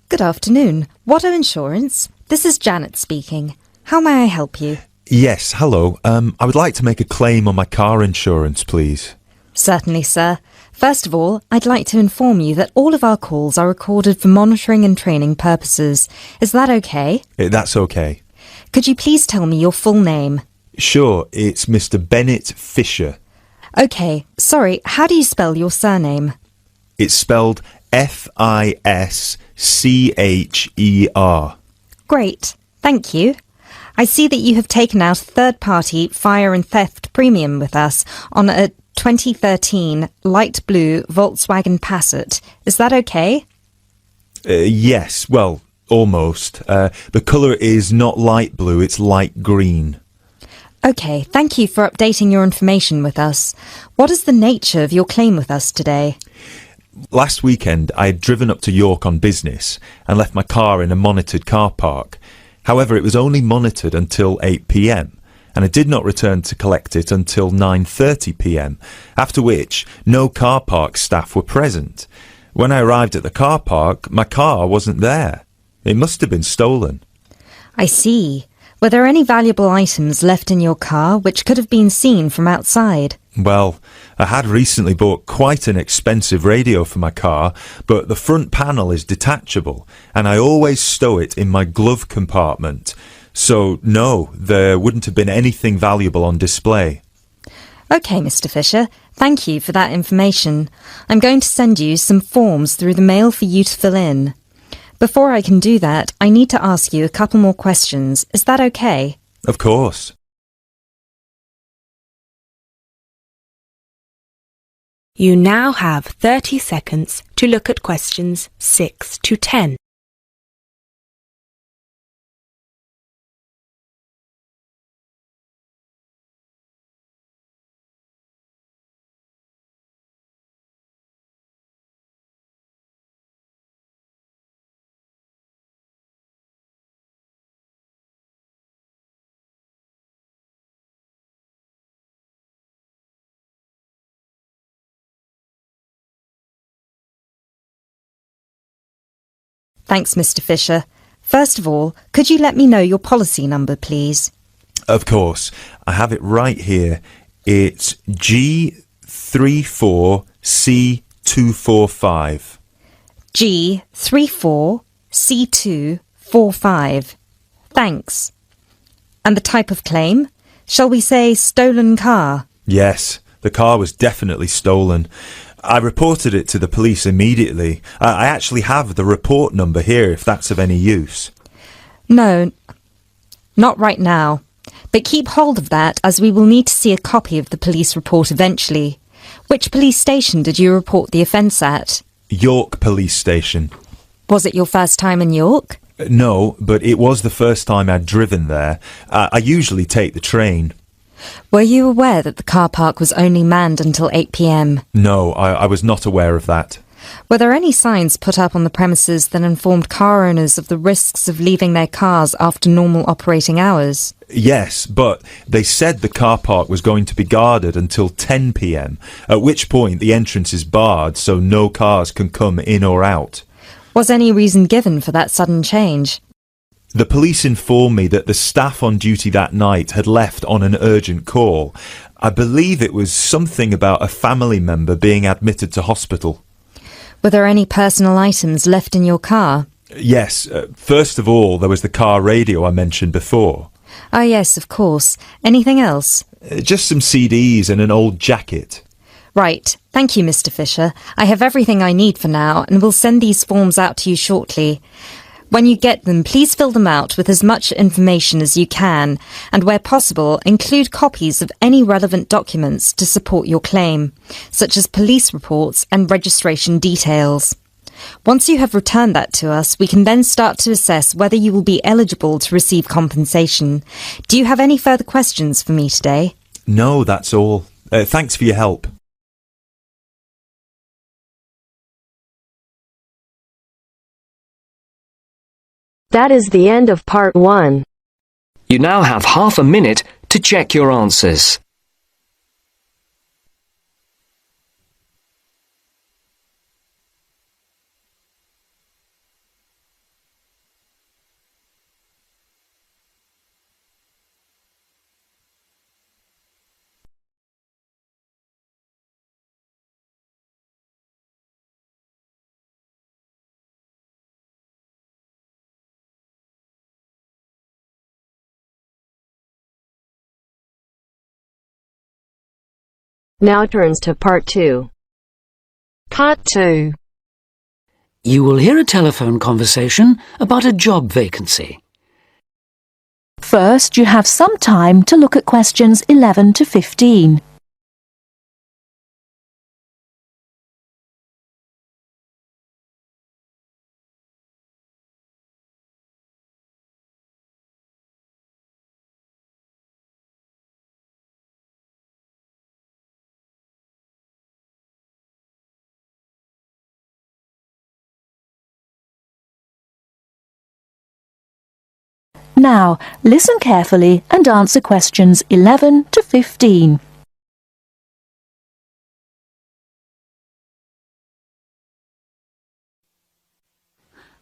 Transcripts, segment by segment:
Good afternoon. Watto Insurance. This is Janet speaking. How may I help you? Yes, hello. I would like to make a claim on my car insurance, please. Certainly, sir. First of all, I'd like to inform you that all of our calls are recorded for monitoring and training purposes. Is that okay? That's okay. Could you please tell me your full name? Sure, it's Mr. Bennett Fisher. Okay, sorry, how do you spell your surname? It's spelled Fischer. Great, thank you. I see that you have taken out a third-party fire and theft premium with us on a 2013 light blue Volkswagen Passat. Is that okay? Yes, well, almost. The colour is not light blue, it's light green. Okay, thank you for updating your information with us. What is the nature of your claim with us today? Last weekend, I had driven up to York on business and left my car in a monitored car park. However, it was only monitored until 8 p.m, and I did not return to collect it until 9:30 p.m, after which no car park staff were present. When I arrived at the car park, my car wasn't there. It must have been stolen. I see. Were there any valuable items left in your car which could have been seen from outside? Well, I had recently bought quite an expensive radio for my car, but the front panel is detachable, and I always stow it in my glove compartment. So, no, there wouldn't have been anything valuable on display. Okay, Mr. Fisher, thank you for that information. I'm going to send you some forms through the mail for you to fill in. Before I can do that, I need to ask you a couple more questions. Is that okay? Of course. You now have 30 seconds to look at questions 6 to 10. Thanks, Mr. Fisher. First of all, could you let me know your policy number, please? Of course. I have it right here. It's G34C245. G34C245. Thanks. And the type of claim? Shall we say stolen car? Yes, the car was definitely stolen. I reported it to the police immediately. I actually have the report number here if that's of any use. No, not right now. But keep hold of that as we will need to see a copy of the police report eventually. Which police station did you report the offence at? York Police Station. Was it your first time in York? No, but it was the first time I'd driven there. I usually take the train. Were you aware that the car park was only manned until 8 p.m? No, I was not aware of that. Were there any signs put up on the premises that informed car owners of the risks of leaving their cars after normal operating hours? Yes, but they said the car park was going to be guarded until 10 p.m, at which point the entrance is barred so no cars can come in or out. Was any reason given for that sudden change? The police informed me that the staff on duty that night had left on an urgent call. I believe it was something about a family member being admitted to hospital. Were there any personal items left in your car? Yes, first of all, there was the car radio I mentioned before. Ah, yes, of course. Anything else? Just some CDs and an old jacket. Right. Thank you, Mr. Fisher. I have everything I need for now and will send these forms out to you shortly. When you get them, please fill them out with as much information as you can, and where possible, include copies of any relevant documents to support your claim, such as police reports and registration details. Once you have returned that to us, we can then start to assess whether you will be eligible to receive compensation. Do you have any further questions for me today? No, that's all. Thanks for your help. That is the end of part 1. You now have half a minute to check your answers. Now turns to part 2. Part 2. You will hear a telephone conversation about a job vacancy. First, you have some time to look at questions 11 to 15. Now, listen carefully and answer questions 11 to 15.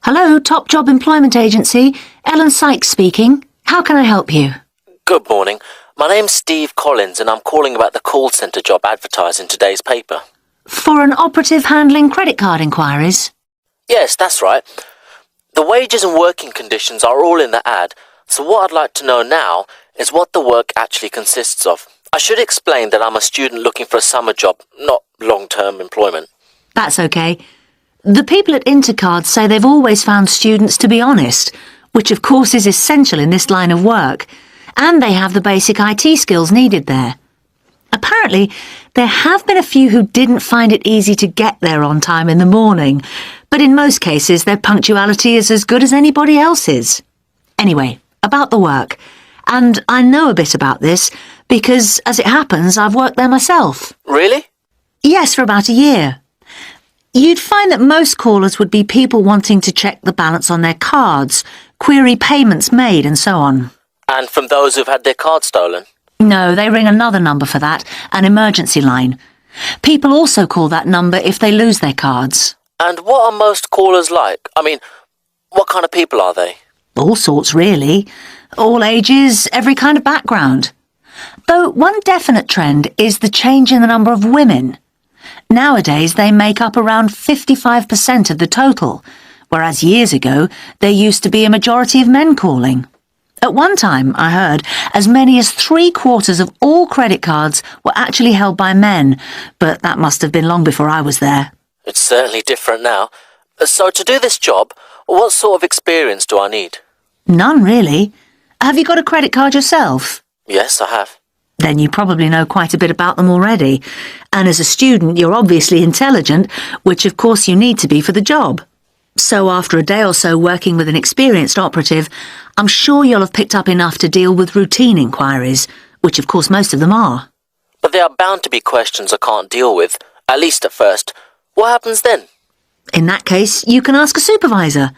Hello, Top Job Employment Agency. Ellen Sykes speaking. How can I help you? Good morning. My name's Steve Collins and I'm calling about the call centre job advertised in today's paper. For an operative handling credit card inquiries? Yes, that's right. The wages and working conditions are all in the ad, so what I'd like to know now is what the work actually consists of. I should explain that I'm a student looking for a summer job, not long-term employment. That's okay. The people at Intercard say they've always found students to be honest, which of course is essential in this line of work, and they have the basic IT skills needed there. Apparently, there have been a few who didn't find it easy to get there on time in the morning, but in most cases their punctuality is as good as anybody else's. Anyway, about the work. And I know a bit about this because, as it happens, I've worked there myself. Really? Yes, for about a year. You'd find that most callers would be people wanting to check the balance on their cards, query payments made and so on. And from those who've had their card stolen? No, they ring another number for that, an emergency line. People also call that number if they lose their cards. And what are most callers like? I mean, what kind of people are they? All sorts, really. All ages, every kind of background. Though one definite trend is the change in the number of women. Nowadays, they make up around 55% of the total, whereas years ago, there used to be a majority of men calling. At one time, I heard, as many as 3/4 of all credit cards were actually held by men, but that must have been long before I was there. It's certainly different now. So to do this job, what sort of experience do I need? None, really. Have you got a credit card yourself? Yes, I have. Then you probably know quite a bit about them already. And as a student, you're obviously intelligent, which of course you need to be for the job. So after a day or so working with an experienced operative, I'm sure you'll have picked up enough to deal with routine inquiries, which of course most of them are. But there are bound to be questions I can't deal with, at least at first. What happens then? In that case, you can ask a supervisor.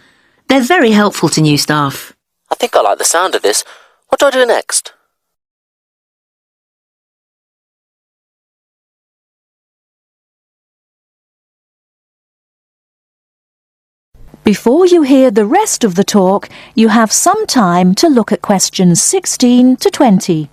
They're very helpful to new staff. I think I like the sound of this. What do I do next? Before you hear the rest of the talk, you have some time to look at questions 16 to 20.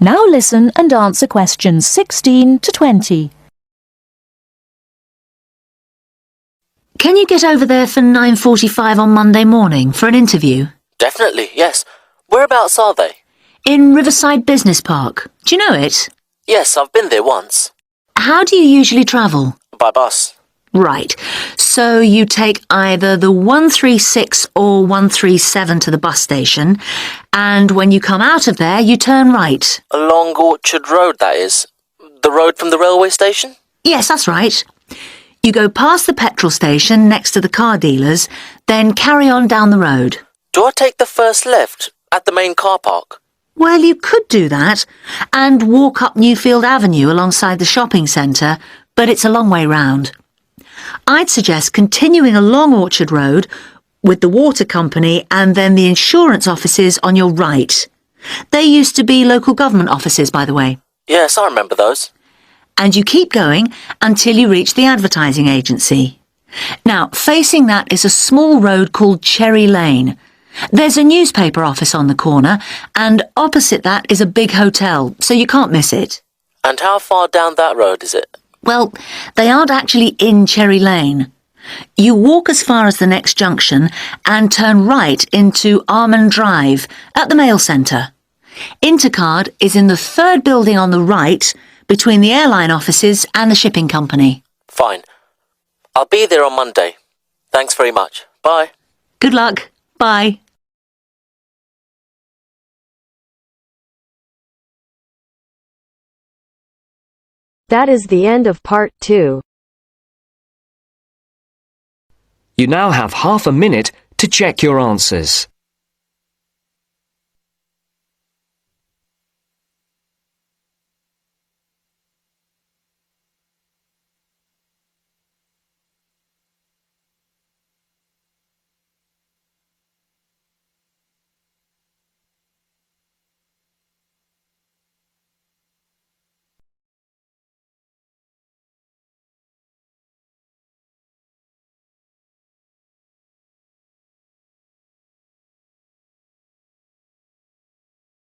Now listen and answer questions 16 to 20. Can you get over there for 9:45 on Monday morning for an interview? Definitely, yes. Whereabouts are they? In Riverside Business Park. Do you know it? Yes, I've been there once. How do you usually travel? By bus. Right. So you take either the 136 or 137 to the bus station, and when you come out of there, you turn right. Along Orchard Road, that is. The road from the railway station? Yes, that's right. You go past the petrol station next to the car dealers, then carry on down the road. Do I take the first left at the main car park? Well, you could do that, and walk up Newfield Avenue alongside the shopping centre, but it's a long way round. I'd suggest continuing along Orchard Road with the water company and then the insurance offices on your right. They used to be local government offices, by the way. Yes, I remember those. And you keep going until you reach the advertising agency. Now, facing that is a small road called Cherry Lane. There's a newspaper office on the corner, and opposite that is a big hotel, so you can't miss it. And how far down that road is it? Well, they aren't actually in Cherry Lane. You walk as far as the next junction and turn right into Almond Drive at the mail centre. Intercard is in the third building on the right, between the airline offices and the shipping company. Fine. I'll be there on Monday. Thanks very much. Bye. Good luck. Bye. That is the end of part 2. You now have half a minute to check your answers.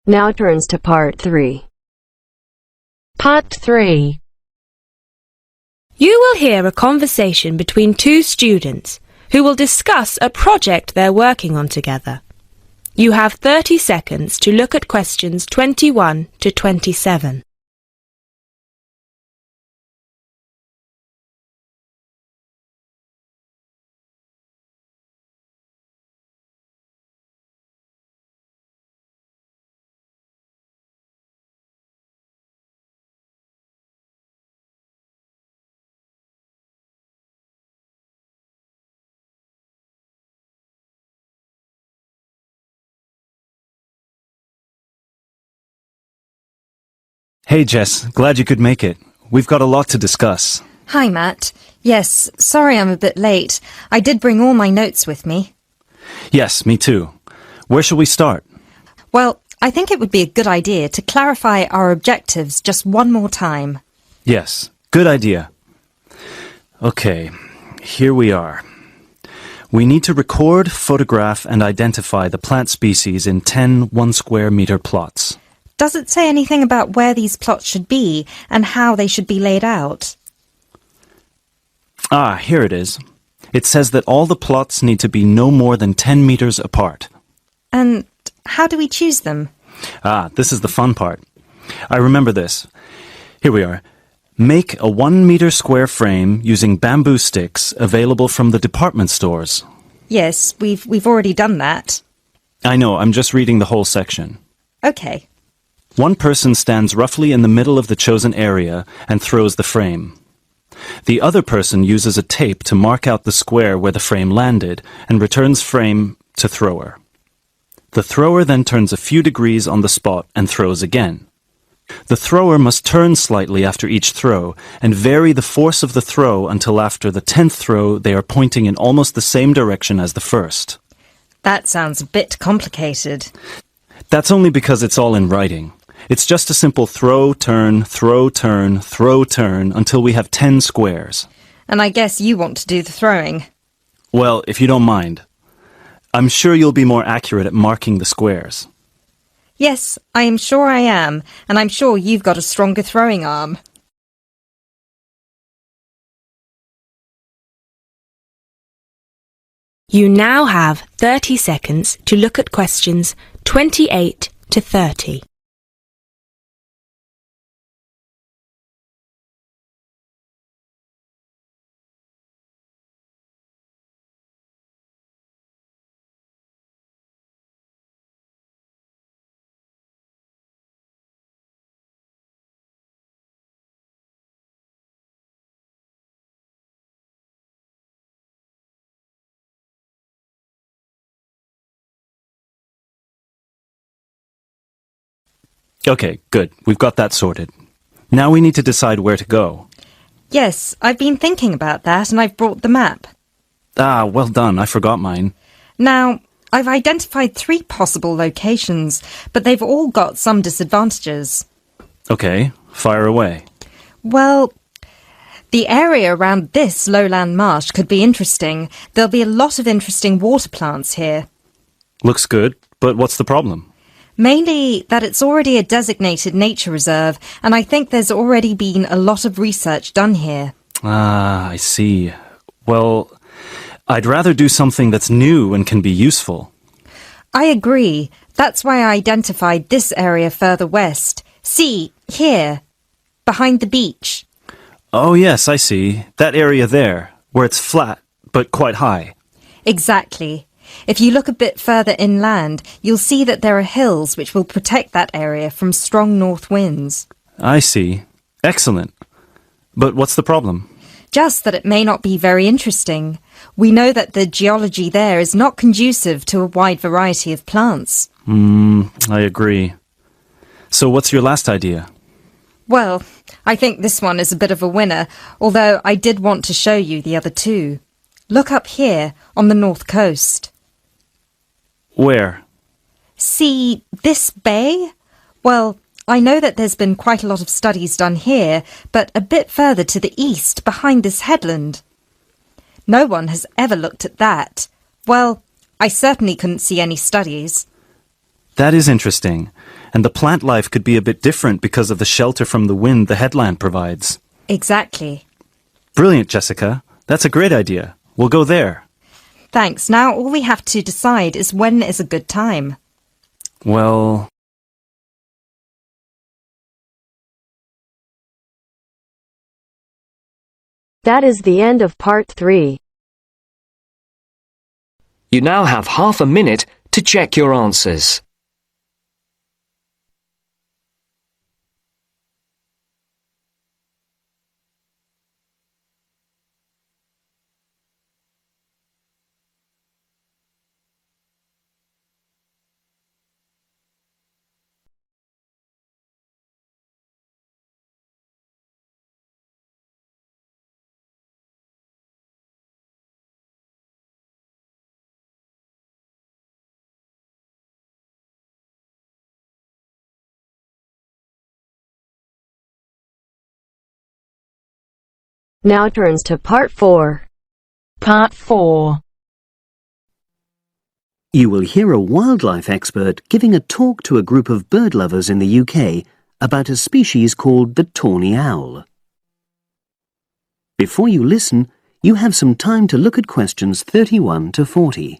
Now turns to part 3. Part 3. You will hear a conversation between two students who will discuss a project they're working on together. You have 30 seconds to look at questions 21 to 27. Hey Jess, glad you could make it. We've got a lot to discuss. Hi, Matt. Yes, sorry I'm a bit late. I did bring all my notes with me. Yes, me too. Where shall we start? Well, I think it would be a good idea to clarify our objectives just one more time. Yes, good idea. Okay, here we are. We need to record, photograph, and identify the plant species in 10 1-square-meter plots. Does it say anything about where these plots should be and how they should be laid out? Ah, here it is. It says that all the plots need to be no more than 10 meters apart. And how do we choose them? Ah, this is the fun part. I remember this. Here we are. Make a 1-meter square frame using bamboo sticks available from the department stores. Yes, we've already done that. I know, I'm just reading the whole section. Okay. One person stands roughly in the middle of the chosen area and throws the frame. The other person uses a tape to mark out the square where the frame landed and returns frame to thrower. The thrower then turns a few degrees on the spot and throws again. The thrower must turn slightly after each throw and vary the force of the throw until after the 10th throw they are pointing in almost the same direction as the first. That sounds a bit complicated. That's only because it's all in writing. It's just a simple throw, turn, throw, turn, throw, turn until we have 10 squares. And I guess you want to do the throwing. Well, if you don't mind. I'm sure you'll be more accurate at marking the squares. Yes, I am sure I am, and I'm sure you've got a stronger throwing arm. You now have 30 seconds to look at questions 28 to 30. Okay, good. We've got that sorted. Now we need to decide where to go. Yes, I've been thinking about that and I've brought the map. Ah, well done. I forgot mine. Now, I've identified 3 possible locations, but they've all got some disadvantages. Okay, fire away. Well, The area around this lowland marsh could be interesting. There'll be a lot of interesting water plants here. Looks good, but what's the problem? Mainly that it's already a designated nature reserve, and I think there's already been a lot of research done here. Ah, I see. Well, I'd rather do something that's new and can be useful. I agree. That's why I identified this area further west. See, here, behind the beach. Oh yes, I see. That area there, where it's flat, but quite high. Exactly. If you look a bit further inland, you'll see that there are hills which will protect that area from strong north winds. I see. Excellent. But what's the problem? Just that it may not be very interesting. We know that the geology there is not conducive to a wide variety of plants. I agree. So what's your last idea? Well, I think this one is a bit of a winner, although I did want to show you the other two. Look up here, on the north coast. Where? See this bay? Well, I know that there's been quite a lot of studies done here, but a bit further to the east, behind this headland. No one has ever looked at that. Well, I certainly couldn't see any studies. That is interesting. And the plant life could be a bit different because of the shelter from the wind the headland provides. Exactly. Brilliant, Jessica. That's a great idea. We'll go there. Thanks. Now all we have to decide is when is a good time. Well... That is the end of part 3. You now have half a minute to check your answers. Now turns to part 4. Part 4. You will hear a wildlife expert giving a talk to a group of bird lovers in the UK about a species called the tawny owl. Before you listen, you have some time to look at questions 31 to 40.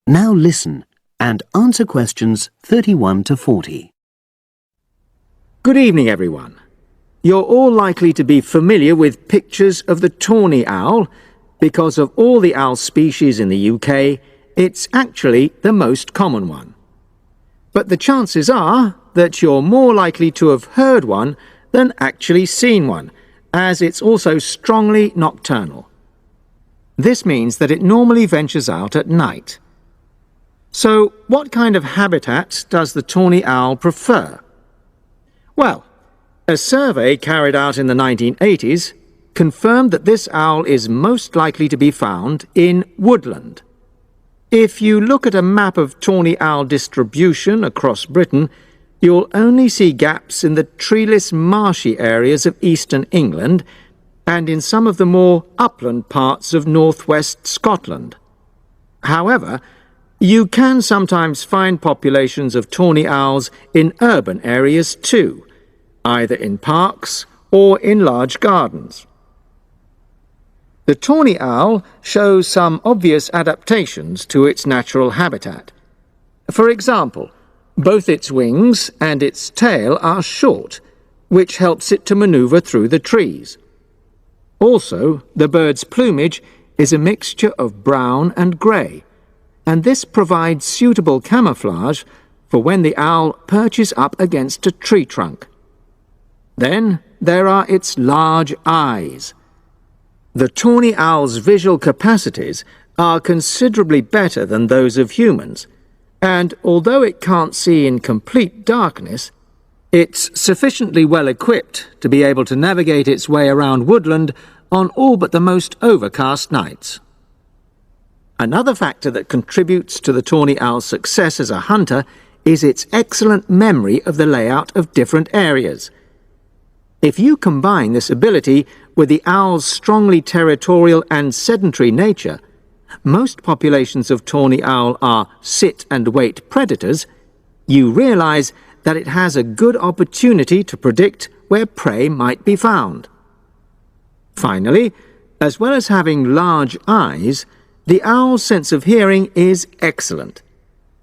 Now listen and answer questions 31 to 40. Good evening, everyone. You're all likely to be familiar with pictures of the tawny owl. Because of all the owl species in the UK, it's actually the most common one. But the chances are that you're more likely to have heard one than actually seen one, as it's also strongly nocturnal. This means that it normally ventures out at night. So, what kind of habitat does the tawny owl prefer? Well, a survey carried out in the 1980s confirmed that this owl is most likely to be found in woodland. If you look at a map of tawny owl distribution across Britain, you'll only see gaps in the treeless marshy areas of eastern England and in some of the more upland parts of northwest Scotland. However, you can sometimes find populations of tawny owls in urban areas too, either in parks or in large gardens. The tawny owl shows some obvious adaptations to its natural habitat. For example, both its wings and its tail are short, which helps it to maneuver through the trees. Also, the bird's plumage is a mixture of brown and grey, and this provides suitable camouflage for when the owl perches up against a tree trunk. Then there are its large eyes. The tawny owl's visual capacities are considerably better than those of humans, and although it can't see in complete darkness, it's sufficiently well equipped to be able to navigate its way around woodland on all but the most overcast nights. Another factor that contributes to the tawny owl's success as a hunter is its excellent memory of the layout of different areas. If you combine this ability with the owl's strongly territorial and sedentary nature, most populations of tawny owl are sit-and-wait predators, you realize that it has a good opportunity to predict where prey might be found. Finally, as well as having large eyes, the owl's sense of hearing is excellent,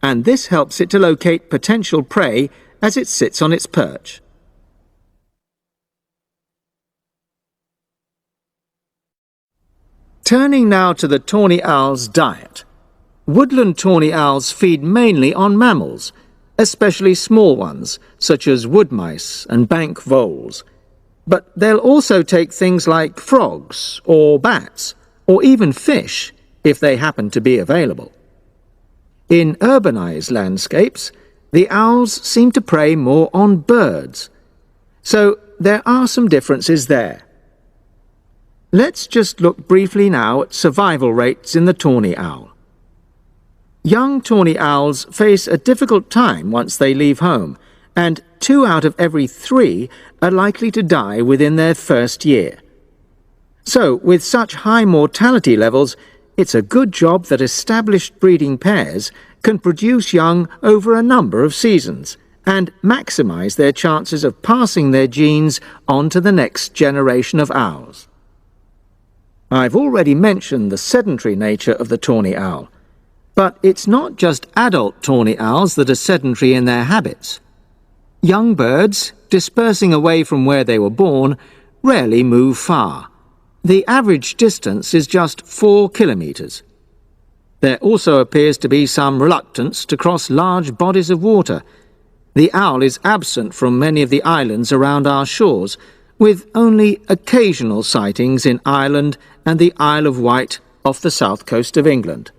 and this helps it to locate potential prey as it sits on its perch. Turning now to the tawny owl's diet. Woodland tawny owls feed mainly on mammals, especially small ones, such as wood mice and bank voles. But they'll also take things like frogs or bats, or even fish, if they happen to be available. In urbanized landscapes, the owls seem to prey more on birds, so there are some differences there. Let's just look briefly now at survival rates in the tawny owl. Young tawny owls face a difficult time once they leave home, and 2 out of every 3 are likely to die within their first year. So, with such high mortality levels, it's a good job that established breeding pairs can produce young over a number of seasons and maximize their chances of passing their genes on to the next generation of owls. I've already mentioned the sedentary nature of the tawny owl, but it's not just adult tawny owls that are sedentary in their habits. Young birds, dispersing away from where they were born, rarely move far. The average distance is just 4 kilometres. There also appears to be some reluctance to cross large bodies of water. The owl is absent from many of the islands around our shores, with only occasional sightings in Ireland and the Isle of Wight off the south coast of England.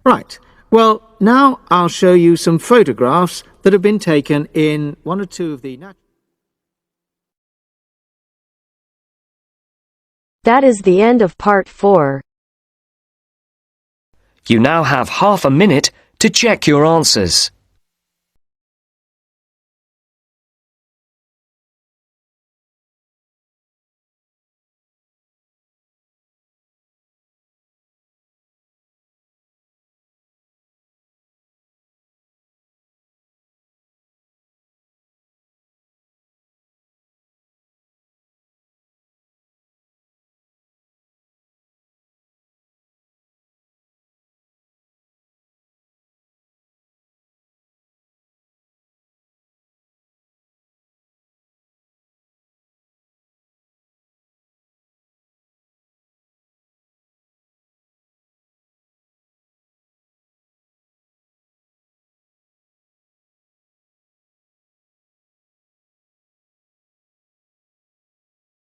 Right, well, now I'll show you some photographs that have been taken in one or two of the... That is the end of part 4. You now have half a minute to check your answers.